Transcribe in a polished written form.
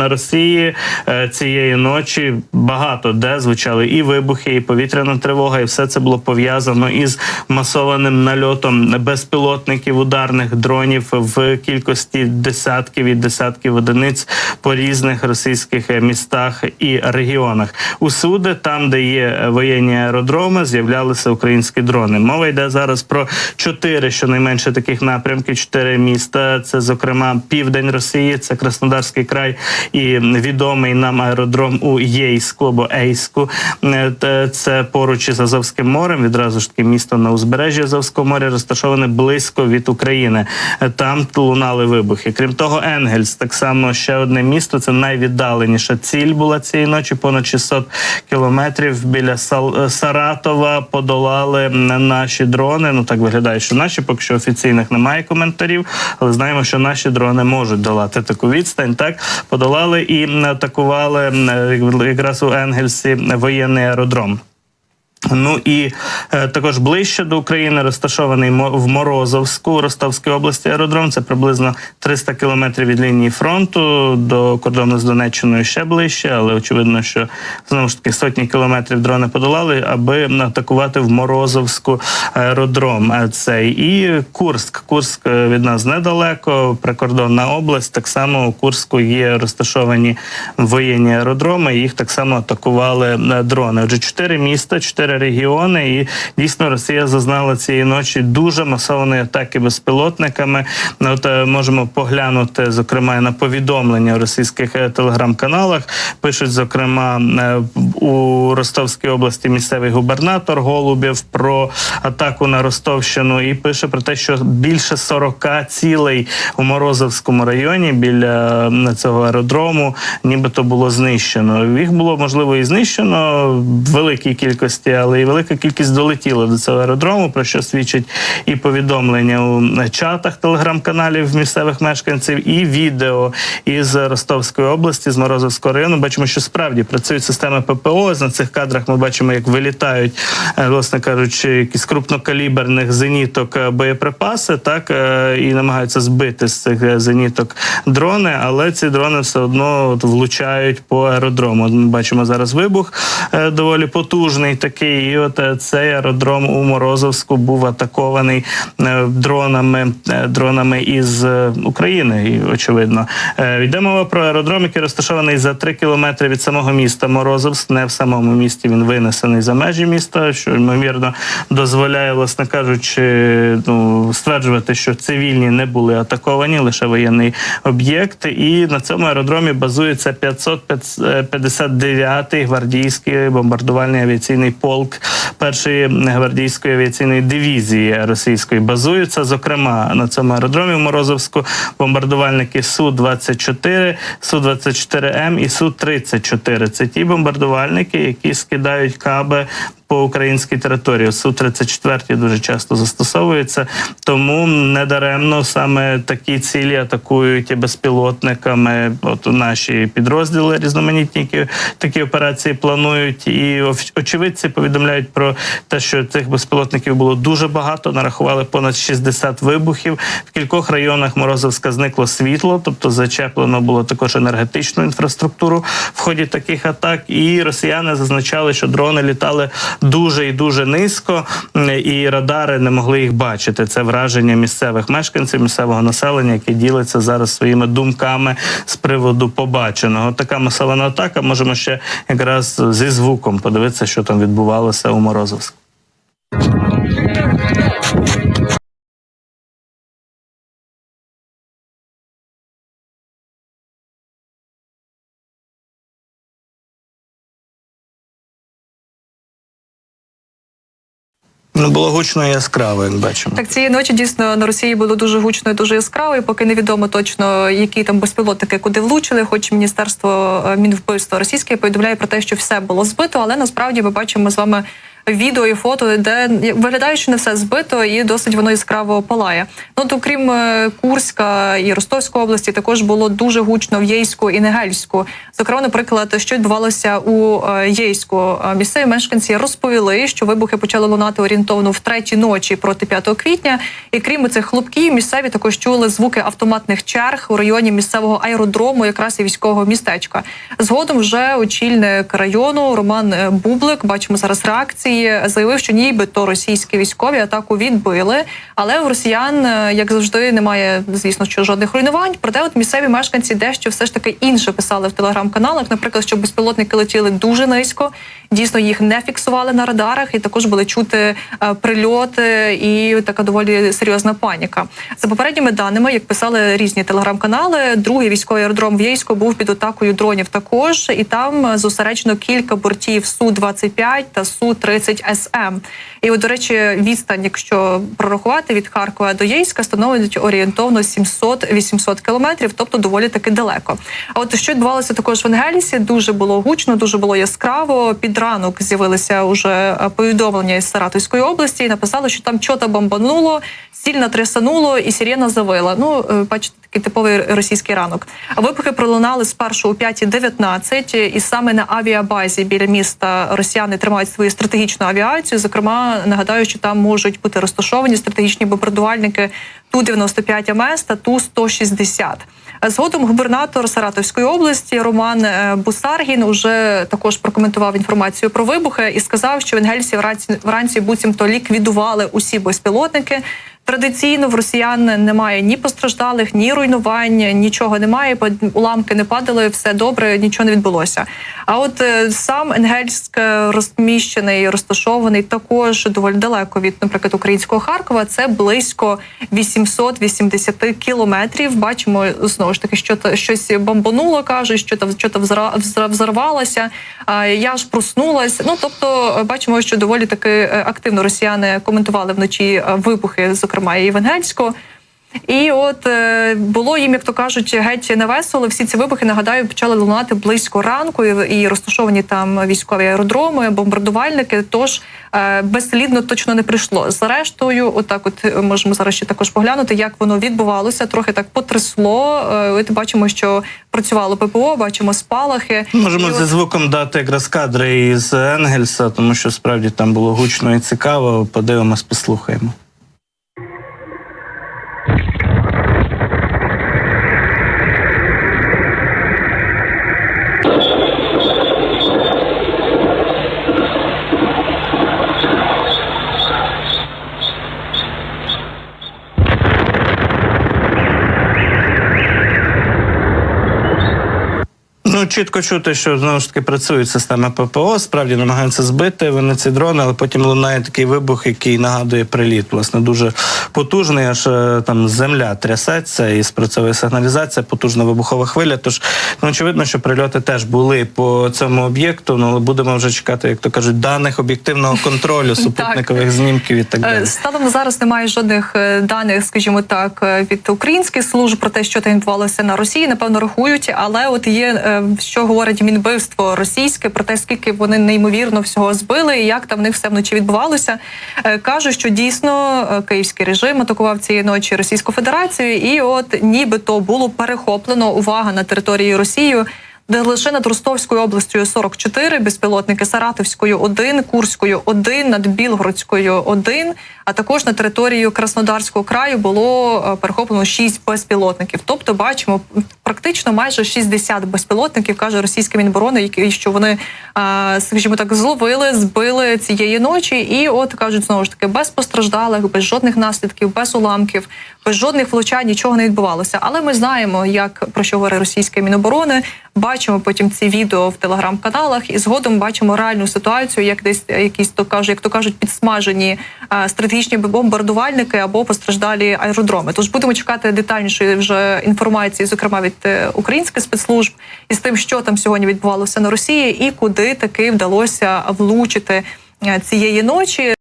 на Росії цієї ночі багато де звучали і вибухи, і повітряна тривога, і все це було пов'язано із масованим нальотом безпілотників, ударних дронів в кількості десятків і десятків одиниць по різних російських містах і регіонах. Усюди, там, де є воєнні аеродроми, з'являлися українські дрони. Мова йде зараз про 4, щонайменше, таких напрямки, 4 міста. Це, зокрема, південь Росії, це Краснодарський край і відомий нам аеродром у Єйську або Ейську. Це поруч із Азовським морем, відразу ж таки місто на узбережжі Азовського моря, розташоване близько від України. Там лунали вибухи. Крім того, Енгельс, так само ще одне місто, це найвіддаленіша ціль була цієї ночі, понад 600 кілометрів біля Саратова подолали наші дрони. Ну, так виглядає, що наші, поки що офіційних немає коментарів, але знаємо, що наші дрони можуть долати таку відстань. Так, подолали і атакували якраз у Енгельсі воєнний аеродром. Ну і також ближче до України розташований в Морозовську, Ростовській області аеродром. Це приблизно 300 кілометрів від лінії фронту, до кордону з Донеччиною ще ближче, але очевидно, що знову ж таки сотні кілометрів дрони подолали, аби атакувати в Морозовську аеродром. І Курськ. Курськ від нас недалеко, прикордонна область. Так само у Курську є розташовані воєнні аеродроми, їх так само атакували дрони. Отже, 4 міста, 4 регіони, і дійсно Росія зазнала цієї ночі дуже масованої атаки безпілотниками. От можемо поглянути, зокрема, на повідомлення у російських телеграм-каналах. Пишуть, зокрема, у Ростовській області місцевий губернатор Голубєв про атаку на Ростовщину і пише про те, що більше 40 цілей у Морозовському районі біля цього аеродрому нібито було знищено. Їх було, можливо, і знищено в великій кількості, але і велика кількість долетіла до цього аеродрому, про що свідчить і повідомлення у чатах телеграм-каналів місцевих мешканців, і відео із Ростовської області, з Морозовського району. Бачимо, що справді працюють системи ППО. На цих кадрах ми бачимо, як вилітають, власне кажучи, якісь крупнокаліберних зеніток боєприпаси, так, і намагаються збити з цих зеніток дрони, але ці дрони все одно влучають по аеродрому. Ми бачимо зараз вибух доволі потужний такий, і от цей аеродром у Морозовську був атакований дронами із України, і, очевидно. Йде мова про аеродром, який розташований за 3 кілометри від самого міста Морозовськ. Не в самому місті, він винесений за межі міста, що, ймовірно, дозволяє, власне кажучи, стверджувати, що цивільні не були атаковані, лише воєнний об'єкт. І на цьому аеродромі базується 559-й гвардійський бомбардувальний авіаційний полк першої гвардійської авіаційної дивізії російської. Базуються, зокрема, на цьому аеродромі в Морозовську бомбардувальники Су-24, Су-24М і Су-34. Це ті бомбардувальники, які скидають каби по українській території. Су-34 дуже часто застосовуються, тому недаремно саме такі цілі атакують безпілотниками. От наші підрозділи різноманітні, які такі операції планують, і очевидці повідомляють про те, що цих безпілотників було дуже багато, нарахували понад 60 вибухів. В кількох районах Морозовська зникло світло, тобто зачеплено було також енергетичну інфраструктуру в ході таких атак, і росіяни зазначали, що дрони літали дуже і дуже низько, і радари не могли їх бачити. Це враження місцевих мешканців, місцевого населення, яке ділиться зараз своїми думками з приводу побаченого. Така масована атака. Можемо ще якраз зі звуком подивитися, що там відбувалося у Морозовську. Було гучно і яскраво, як бачимо. Так, цієї ночі дійсно на Росії було дуже гучно і дуже яскраво, і поки невідомо точно, які там безпілотники куди влучили, хоч Міністерство Мінвбивства російське повідомляє про те, що все було збито, але насправді ми бачимо з вами відео і фото, де виглядає, що не все збито і досить воно яскраво палає. Ну, то крім Курська і Ростовської області, також було дуже гучно в Єйську і Негельську. Зокрема, наприклад, що відбувалося у Єйську. Місцеві мешканці розповіли, що вибухи почали лунати орієнтовно в 3-й ночі проти 5 квітня. І крім цих хлопків, місцеві також чули звуки автоматних черг у районі місцевого аеродрому, якраз і військового містечка. Згодом вже очільник району Роман Бублик, бачимо зараз реакції, заявив, що нібито російські військові атаку відбили, але у росіян, як завжди, немає, звісно, що жодних руйнувань. Проте от місцеві мешканці дещо все ж таки інше писали в телеграм-каналах, наприклад, що безпілотники летіли дуже низько, дійсно їх не фіксували на радарах, і також були чути прильоти і така доволі серйозна паніка. За попередніми даними, як писали різні телеграм-канали, другий військовий аеродром в Єйську був під атакою дронів також, і там зосереджено кілька бортів Су-25 та Су-30СМ. І от, до речі, відстань, якщо прорахувати від Харкова до Єйська, становить орієнтовно 700-800 кілометрів, тобто доволі таки далеко. А от що відбувалося також в Енгельсі, дуже було гучно, дуже було яскраво. Під ранок з'явилися уже повідомлення із Саратовської області і написали, що там чого-то бомбануло, сильно трясануло і сирена завила. Ну, бачите, такий типовий російський ранок. А вибухи пролунали спершу о 5:19, і саме на авіабазі біля міста росіяни тримають свою стратегічну авіацію. Зокрема, нагадаю, що там можуть бути розташовані стратегічні бомбардувальники Ту-95 МС та Ту-160. Згодом губернатор Саратовської області Роман Бусаргін уже також прокоментував інформацію про вибухи і сказав, що в Енгельсі вранці буцімто ліквідували усі безпілотники. Традиційно в росіян немає ні постраждалих, ні руйнувань, нічого немає, уламки не падали, все добре, нічого не відбулося. А от сам Енгельськ розміщений, розташований також доволі далеко від, наприклад, українського Харкова. Це близько 880 кілометрів. Бачимо, знову ж таки, що щось бомбануло, кажуть, що взорвалося. Я ж проснулась. Ну, тобто, бачимо, що доволі таки активно росіяни коментували вночі вибухи, зокрема, і в Енгельську. І от було їм, як то кажуть, геть невесело. Всі ці вибухи, нагадаю, почали лунати близько ранку, і розташовані там військові аеродроми, бомбардувальники, тож безслідно точно не прийшло. Зрештою, отак от можемо зараз ще також поглянути, як воно відбувалося, трохи так потрясло. От бачимо, що працювало ППО, бачимо спалахи. Можемо зі звуком дати якраз кадри із Енгельса, тому що справді там було гучно і цікаво. Подивимось, послухаємо. Ну, чітко чути, що, знову ж таки, працюють системи ППО, справді намагаються збити вони ці дрони, але потім лунає такий вибух, який нагадує приліт. Власне, дуже потужний, аж там земля трясеться і спрацьовує сигналізація, потужна вибухова хвиля. Тож, ну, очевидно, що прильоти теж були по цьому об'єкту, ну, але будемо вже чекати, як то кажуть, даних об'єктивного контролю, супутникових знімків і так далі. Станом зараз немає жодних даних, скажімо так, від українських служб про те, що там відбувалося на Росії, напевно, рахують, але от є що говорить Мінбивство російське про те, скільки вони неймовірно всього збили і як там в них все вночі відбувалося. Кажуть, що дійсно київський режим атакував цієї ночі Російську Федерацію, і от нібито було перехоплено, увага, на території Росії, де лише над Ростовською областю 44 безпілотники, Саратовською 1, Курською 1, над Білгородською 1, а також на територію Краснодарського краю було перехоплено 6 безпілотників. Тобто бачимо практично майже 60 безпілотників, каже російське Міноборони, що вони, скажімо так, зловили, збили цієї ночі. І от, кажуть, знову ж таки, без постраждалих, без жодних наслідків, без уламків, без жодних влучань, нічого не відбувалося. Але ми знаємо, як, про що говорить російське Міноборони, бачимо потім ці відео в телеграм-каналах і згодом бачимо реальну ситуацію, як десь якісь, як то кажуть, підсмажені стратегічні бомбардувальники або постраждалі аеродроми. Тож будемо чекати детальнішої вже інформації, зокрема від українських спецслужб, із тим, що там сьогодні відбувалося на Росії і куди таки вдалося влучити цієї ночі.